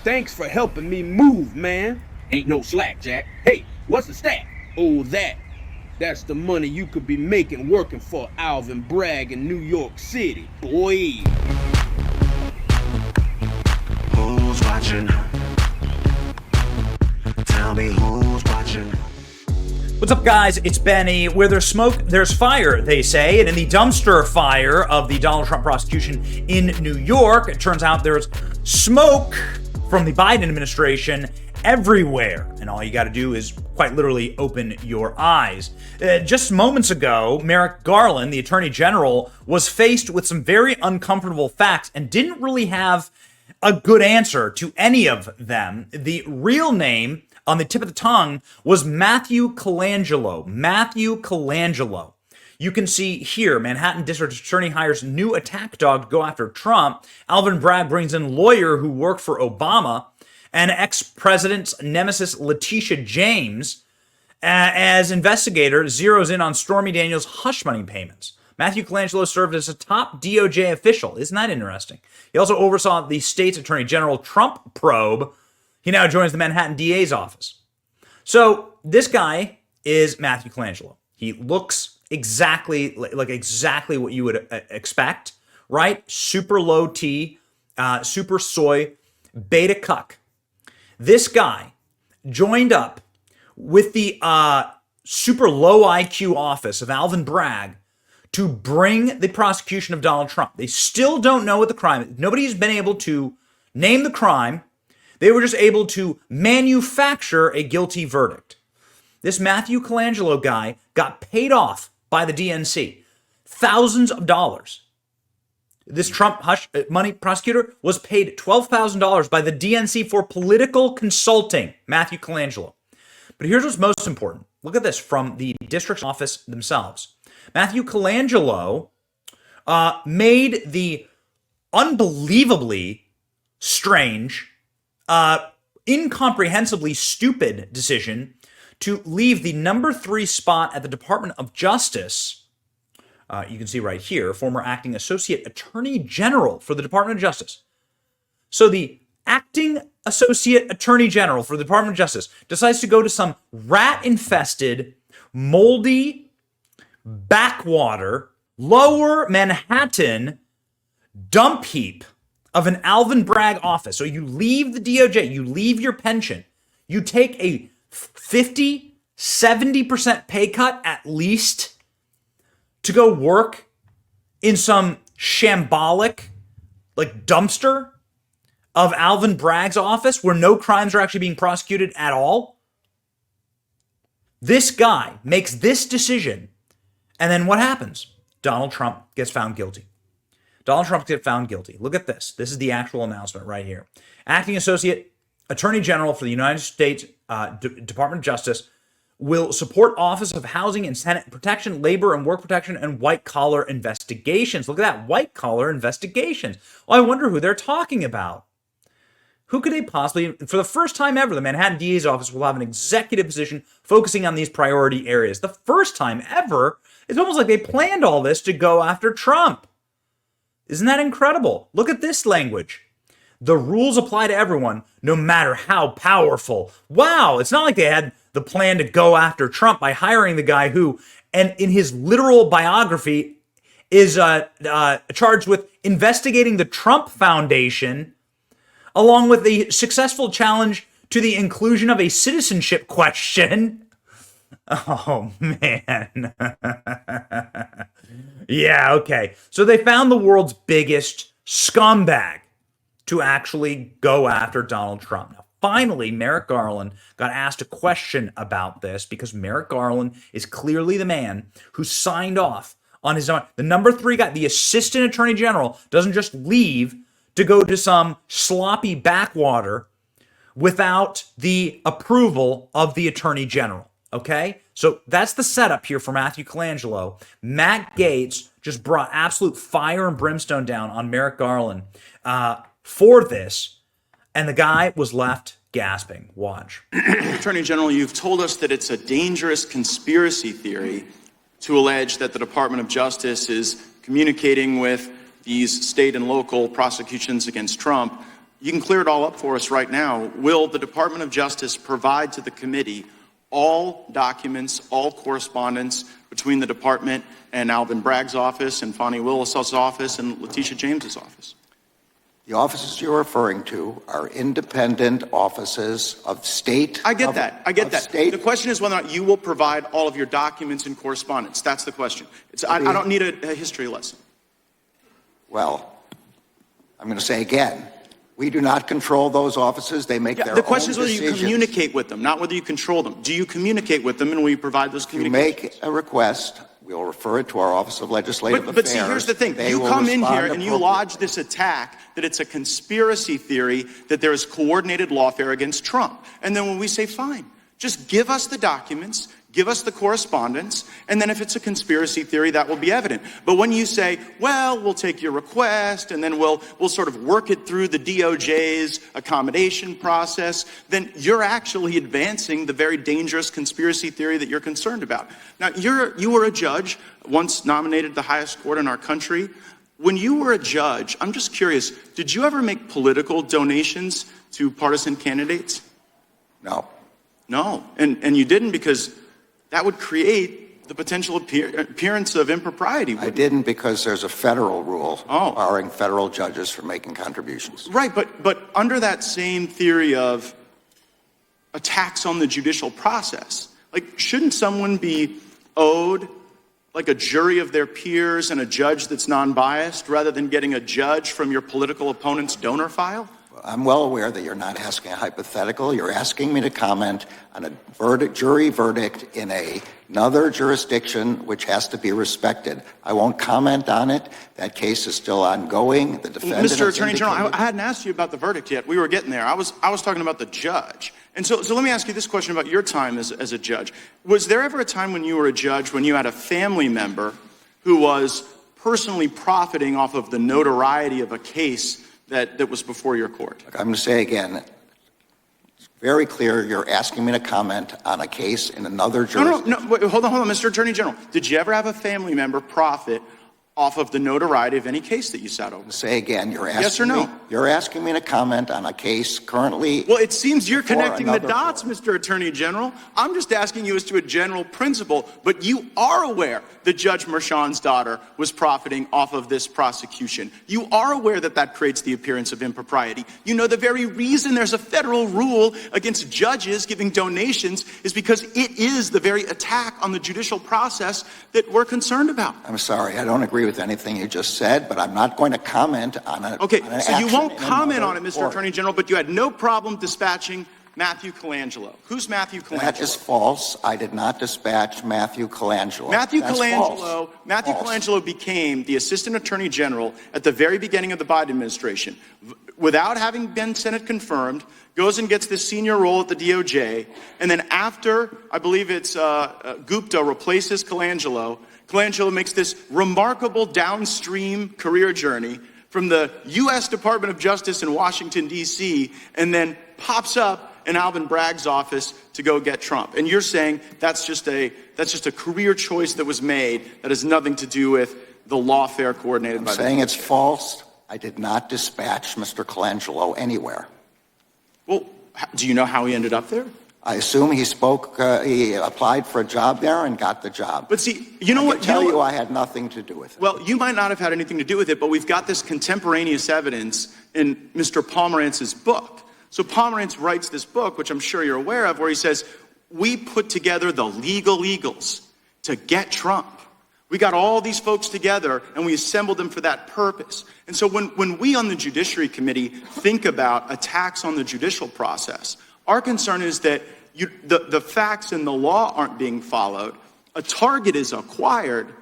Thanks for helping me move, man. Ain't no slack, Jack. Hey, what's the stack? Oh, that's the money you could be making working for Alvin Bragg in New York City, boy. Who's watching? Tell me who's watching. What's up, guys? It's Benny. Where there's smoke, there's fire, they say. And in the dumpster fire of the Donald Trump prosecution in New York, it turns out there's smoke from the Biden administration everywhere. And all you got to do is quite literally open your eyes. Just moments ago, Merrick Garland, the Attorney General, was faced with some very uncomfortable facts and didn't really have a good answer to any of them. The real name on the tip of the tongue was Matthew Colangelo. Matthew Colangelo. You can see here, Manhattan District Attorney hires new attack dog to go after Trump. Alvin Bragg brings in lawyer who worked for Obama. And ex-president's nemesis Letitia James, as investigator, zeroes in on Stormy Daniels' hush money payments. Matthew Colangelo served as a top DOJ official. Isn't that interesting? He also oversaw the state's Attorney General Trump probe. He now joins the Manhattan DA's office. So this guy is Matthew Colangelo. He looks exactly like what you would expect, right? Super low T, super soy, beta cuck. This guy joined up with the super low IQ office of Alvin Bragg to bring the prosecution of Donald Trump. They still don't know what the crime is. Nobody's been able to name the crime. They were just able to manufacture a guilty verdict. This Matthew Colangelo guy got paid off by the DNC. Thousands of dollars. This Trump hush money prosecutor was paid $12,000 by the DNC for political consulting, Matthew Colangelo. But here's what's most important. Look at this from the district's office themselves. Matthew Colangelo made the unbelievably strange, incomprehensibly stupid decision to leave the number 3 spot at the Department of Justice. You can see right here, former acting associate attorney general for the Department of Justice. So the acting associate attorney general for the Department of Justice decides to go to some rat-infested, moldy, backwater, lower Manhattan dump heap of an Alvin Bragg office. So you leave the DOJ, you leave your pension, you take a 50, 70% pay cut at least to go work in some shambolic, dumpster of Alvin Bragg's office where no crimes are actually being prosecuted at all. This guy makes this decision, and then what happens? Donald Trump gets found guilty. Donald Trump gets found guilty. Look at this. This is the actual announcement right here. Acting Associate Attorney General for the United States Department of Justice will support Office of Housing and Senate Protection, Labor and Work Protection, and white-collar investigations. Look at that, white-collar investigations. Well, I wonder who they're talking about. Who could they possibly... For the first time ever, the Manhattan DA's office will have an executive position focusing on these priority areas. The first time ever. It's almost like they planned all this to go after Trump. Isn't that incredible? Look at this language. The rules apply to everyone, no matter how powerful. Wow, it's not like they had the plan to go after Trump by hiring the guy who, and in his literal biography, is charged with investigating the Trump Foundation, along with the successful challenge to the inclusion of a citizenship question. Oh, man. Yeah, okay. So they found the world's biggest scumbag to actually go after Donald Trump. Now, finally, Merrick Garland got asked a question about this because Merrick Garland is clearly the man who signed off on his own. The number 3 guy, the assistant attorney general, doesn't just leave to go to some sloppy backwater without the approval of the attorney general. Okay? So that's the setup here for Matthew Colangelo. Matt Gaetz just brought absolute fire and brimstone down on Merrick Garland for this, and the guy was left gasping. Watch. Attorney General, you've told us that it's a dangerous conspiracy theory to allege that the Department of Justice is communicating with these state and local prosecutions against Trump you can clear it all up for us right now. Will the Department of Justice provide to the committee all documents, all correspondence between the department and Alvin Bragg's office and Fonnie Willis's office and Letitia James's office? The offices you're referring to are independent offices of state. I get that. The question is whether or not you will provide all of your documents and correspondence. That's the question. I don't need a history lesson. Well, I'm going to say again, we do not control those offices. They make their own decisions. The question is whether you communicate with them, not whether you control them. Do you communicate with them, and will you provide those communications? You make a request. We'll refer it to our Office of Legislative Affairs. But see, here's the thing. You come in here and you lodge this attack that it's a conspiracy theory, that there is coordinated lawfare against Trump. And then when we say, fine, just give us the documents, give us the correspondence, and then if it's a conspiracy theory, that will be evident. But when you say, well, we'll take your request, and then we'll sort of work it through the DOJ's accommodation process, then you're actually advancing the very dangerous conspiracy theory that you're concerned about. Now, you were a judge, once nominated to the highest court in our country. When you were a judge, I'm just curious, did you ever make political donations to partisan candidates? No. No, and you didn't because that would create the potential appearance of impropriety. I didn't because there's a federal rule barring federal judges from making contributions. Right, but under that same theory of attacks on the judicial process, like, shouldn't someone be owed like a jury of their peers and a judge that's non-biased rather than getting a judge from your political opponent's donor file? I'm well aware that you're not asking a hypothetical. You're asking me to comment on a jury verdict in another jurisdiction which has to be respected. I won't comment on it. That case is still ongoing. The defendant Mr. Attorney General, I hadn't asked you about the verdict yet. We were getting there. I was talking about the judge. And so let me ask you this question about your time as a judge. Was there ever a time when you were a judge when you had a family member who was personally profiting off of the notoriety of a case that was before your court? Look, I'm going to say again, it's very clear you're asking me to comment on a case in another jurisdiction. No, wait, hold on, Mr. Attorney General. Did you ever have a family member profit off of the notoriety of any case that you sat over? Say again, you're asking yes or no? You're asking me to comment on a case currently. Well, it seems you're connecting the dots, Mr. Attorney General. I'm just asking you as to a general principle, but you are aware that Judge Merchan's daughter was profiting off of this prosecution. You are aware that that creates the appearance of impropriety. You know the very reason there's a federal rule against judges giving donations is because it is the very attack on the judicial process that we're concerned about. I'm sorry, I don't agree with anything you just said, but I'm not going to comment on it. Okay, so you won't comment on it, Mr. Attorney General, but you had no problem dispatching Matthew Colangelo. Who's Matthew Colangelo? That is false. I did not dispatch Matthew Colangelo. Matthew Colangelo became the Assistant Attorney General at the very beginning of the Biden administration. Without having been Senate confirmed, goes and gets this senior role at the DOJ, and then after, I believe it's Gupta replaces Colangelo, Colangelo makes this remarkable downstream career journey from the U.S. Department of Justice in Washington, D.C., and then pops up in Alvin Bragg's office to go get Trump. And you're saying that's just a career choice that was made that has nothing to do with the lawfare coordinated by the DOJ. I'm saying it's false. I did not dispatch Mr. Colangelo anywhere. Well, do you know how he ended up there? I assume he applied for a job there and got the job. But see, you know what? I can tell you I had nothing to do with it. Well, you might not have had anything to do with it, but we've got this contemporaneous evidence in Mr. Pomerantz's book. So Pomerantz writes this book, which I'm sure you're aware of, where he says, we put together the legal eagles to get Trump. We got all these folks together and we assembled them for that purpose. And so when we on the Judiciary Committee think about attacks on the judicial process, our concern is that the facts and the law aren't being followed. A target is acquired,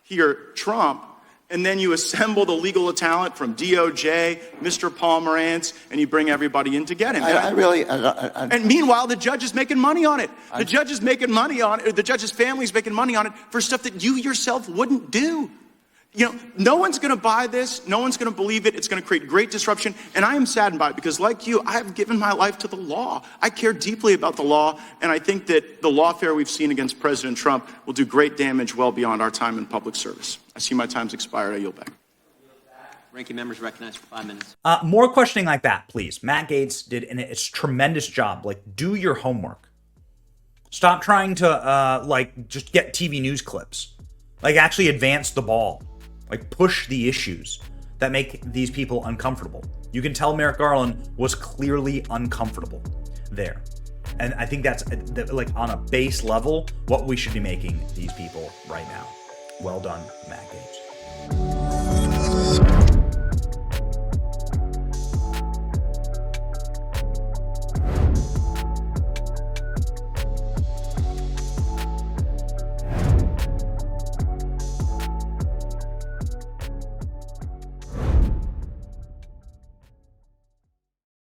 here, Trump, and then you assemble the legal talent from DOJ, Mr. Pomerantz, and you bring everybody in to get him. And meanwhile, the judge is making money on it. The judge is making money on it. The judge's family is making money on it for stuff that you yourself wouldn't do. You know, no one's going to buy this. No one's going to believe it. It's going to create great disruption. And I am saddened by it because, like you, I have given my life to the law. I care deeply about the law. And I think that the lawfare we've seen against President Trump will do great damage well beyond our time in public service. I see my time's expired. I yield back. Ranking members recognized for 5 minutes. More questioning like that, please. Matt Gaetz did a tremendous job. Like, do your homework. Stop trying to like just get TV news clips. Like, actually advance the ball. Like, push the issues that make these people uncomfortable. You can tell Merrick Garland was clearly uncomfortable there. And I think that's like on a base level what we should be making these people right now. Well done, Matt Gaetz.